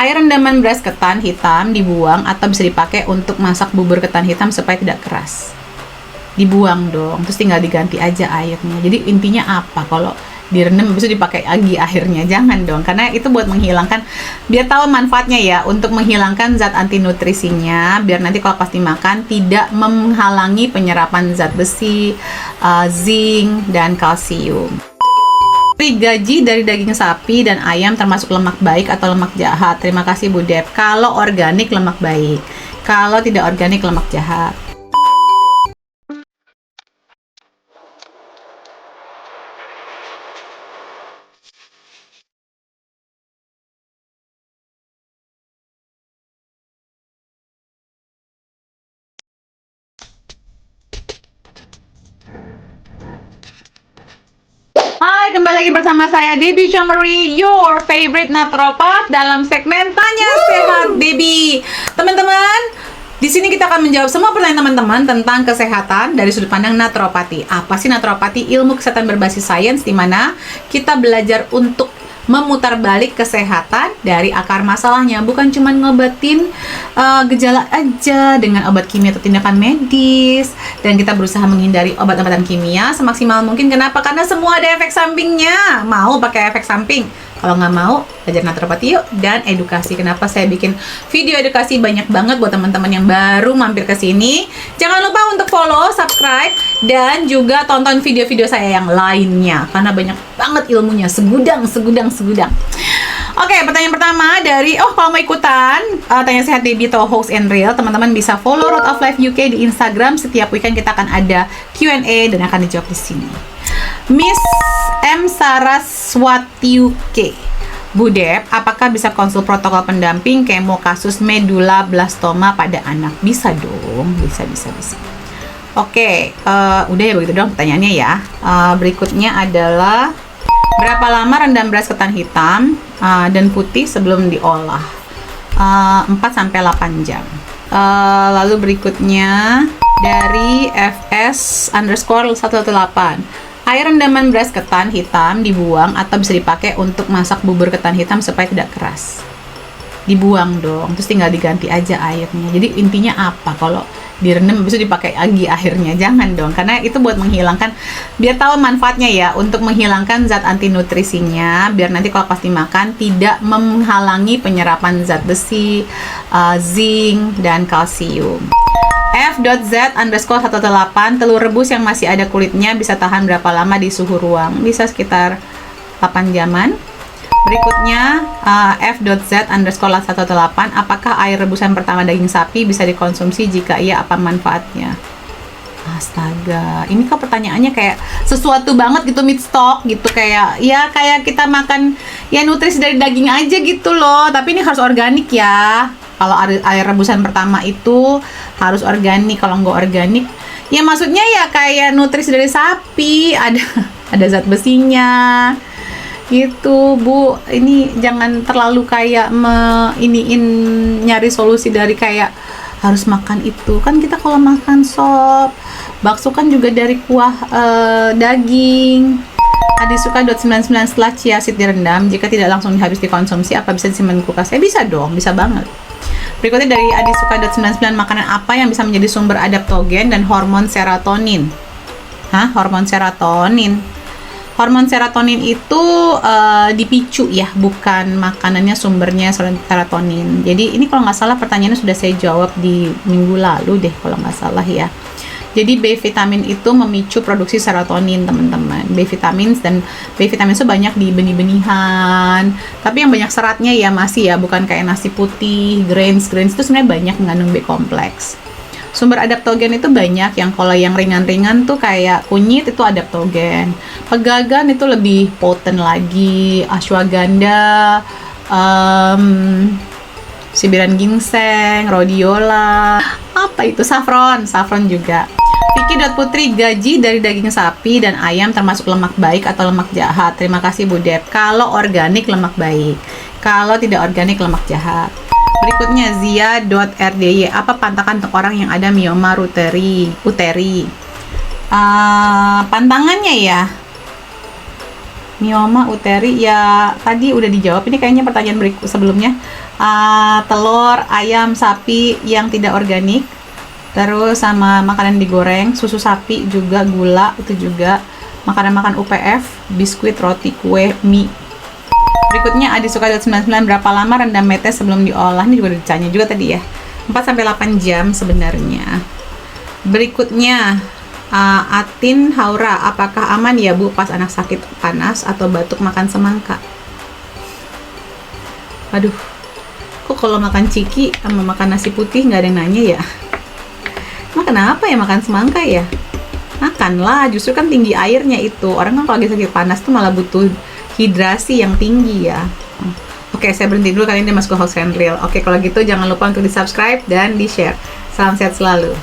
Air rendaman beras ketan hitam dibuang atau bisa dipakai untuk masak bubur ketan hitam supaya tidak keras. Dibuang dong, terus tinggal diganti aja airnya. Jadi intinya apa? Kalau direndam bisa dipakai lagi airnya, jangan dong, karena itu buat menghilangkan, biar tahu manfaatnya ya, untuk menghilangkan zat anti nutrisinya, biar nanti kalau pas dimakan tidak menghalangi penyerapan zat besi, zinc, dan kalsium. Gaji dari daging sapi dan ayam termasuk lemak baik atau lemak jahat? Terima kasih Bu Dep. Kalau organik lemak baik, kalau tidak organik lemak jahat. Hai, kembali lagi bersama saya Debbie Chambery, your favorite naturopath dalam segmen Tanya Sehat Debbie. Teman-teman, di sini kita akan menjawab semua pertanyaan teman-teman tentang kesehatan dari sudut pandang naturopati. Apa sih naturopati? Ilmu kesehatan berbasis sains, di mana kita belajar untuk memutar balik kesehatan dari akar masalahnya, bukan cuma ngobatin gejala aja dengan obat kimia atau tindakan medis, dan kita berusaha menghindari obat-obatan kimia semaksimal mungkin. Kenapa? Karena semua ada efek sampingnya. Mau pakai efek samping? Kalau nggak mau, belajar naturopati yuk, dan edukasi. Kenapa saya bikin video edukasi banyak banget buat teman-teman yang baru mampir ke sini. Jangan lupa untuk follow, subscribe, dan juga tonton video-video saya yang lainnya, karena banyak banget ilmunya, segudang. Oke, pertanyaan pertama dari, kalau mau ikutan Tanya Sehat Debbie atau Hoax and Real, teman-teman bisa follow Road of Life UK di Instagram. Setiap weekend kita akan ada Q&A dan akan dijawab di sini. Miss M. Saraswati UK. Bu Dep, apakah bisa konsul protokol pendamping kemo kasus medulablastoma pada anak? Bisa dong, bisa. Oke, udah ya begitu dong pertanyaannya ya. Berikutnya adalah, berapa lama rendam beras ketan hitam dan putih sebelum diolah? 4-8 jam. Lalu berikutnya dari FS_118. Air rendaman beras ketan hitam dibuang atau bisa dipakai untuk masak bubur ketan hitam supaya tidak keras. Dibuang dong, terus tinggal diganti aja airnya. Jadi intinya apa? Kalau direndam bisa dipakai lagi airnya, jangan dong, karena itu buat menghilangkan, biar tahu manfaatnya ya, untuk menghilangkan zat anti nutrisinya, biar nanti kalau pas dimakan tidak menghalangi penyerapan zat besi, zinc, dan kalsium. F.Z_118, telur rebus yang masih ada kulitnya bisa tahan berapa lama di suhu ruang? Bisa sekitar 8 jaman. Berikutnya F.Z_118, apakah air rebusan pertama daging sapi bisa dikonsumsi? Jika iya, apa manfaatnya? Astaga, ini kok pertanyaannya kayak sesuatu banget gitu, meat stock gitu, kayak kita makan ya nutrisi dari daging aja gitu loh. Tapi ini harus organik ya. Kalau air rebusan pertama itu harus organik. Kalau nggak organik, ya maksudnya ya kayak nutrisi dari sapi, ada zat besinya gitu, Bu. Ini jangan terlalu kayak nyari solusi dari kayak harus makan itu. Kan kita kalau makan sop, bakso kan juga dari kuah daging. Adisuka.99, setelah chia seed direndam, jika tidak langsung habis dikonsumsi, apa bisa disimpan di kulkas? Bisa dong, bisa banget. Berikutnya dari Adisuka.99, makanan apa yang bisa menjadi sumber adaptogen dan hormon serotonin? Hormon serotonin. Hormon serotonin itu dipicu ya, bukan makanannya sumbernya serotonin. Jadi ini kalau nggak salah pertanyaannya sudah saya jawab di minggu lalu deh, kalau nggak salah ya. Jadi B vitamin itu memicu produksi serotonin, teman-teman. B vitamin itu banyak di benih-benihan. Tapi yang banyak seratnya ya masih ya, bukan kayak nasi putih, grains itu sebenarnya banyak mengandung B kompleks. Sumber adaptogen itu banyak, yang kalau yang ringan-ringan tuh kayak kunyit itu adaptogen. Pegagan itu lebih potent lagi, ashwagandha, sibiran ginseng, rhodiola, apa itu, saffron juga. Vicky.putri, gaji dari daging sapi dan ayam termasuk lemak baik atau lemak jahat? Terima kasih Bu Dep. Kalau organik lemak baik, kalau tidak organik lemak jahat. Berikutnya Zia.rdy, apa pantangan untuk orang yang ada mioma uteri? Pantangannya ya, Mioma uteri ya tadi udah dijawab. Ini kayaknya pertanyaan berikut sebelumnya. Telur, ayam, sapi yang tidak organik, terus sama makanan digoreng, susu sapi juga, gula itu juga, makanan UPF, biskuit, roti, kue, mie. Berikutnya Adi suka 99 berapa lama rendam metes sebelum diolah. Ini juga udah ditanya juga tadi ya. 4-8 jam sebenarnya. Berikutnya Atin Haura, apakah aman ya Bu pas anak sakit panas atau batuk makan semangka? Aduh, kok kalau makan ciki sama makan nasi putih nggak ada yang nanya ya? Emang kenapa ya makan semangka ya? Makanlah, justru kan tinggi airnya itu. Orang kan kalau lagi sakit panas tuh malah butuh hidrasi yang tinggi ya. Oke, saya berhenti dulu kali ini masuk ke Hoax and Real. Oke, kalau gitu jangan lupa untuk di subscribe dan di share. Salam sehat selalu.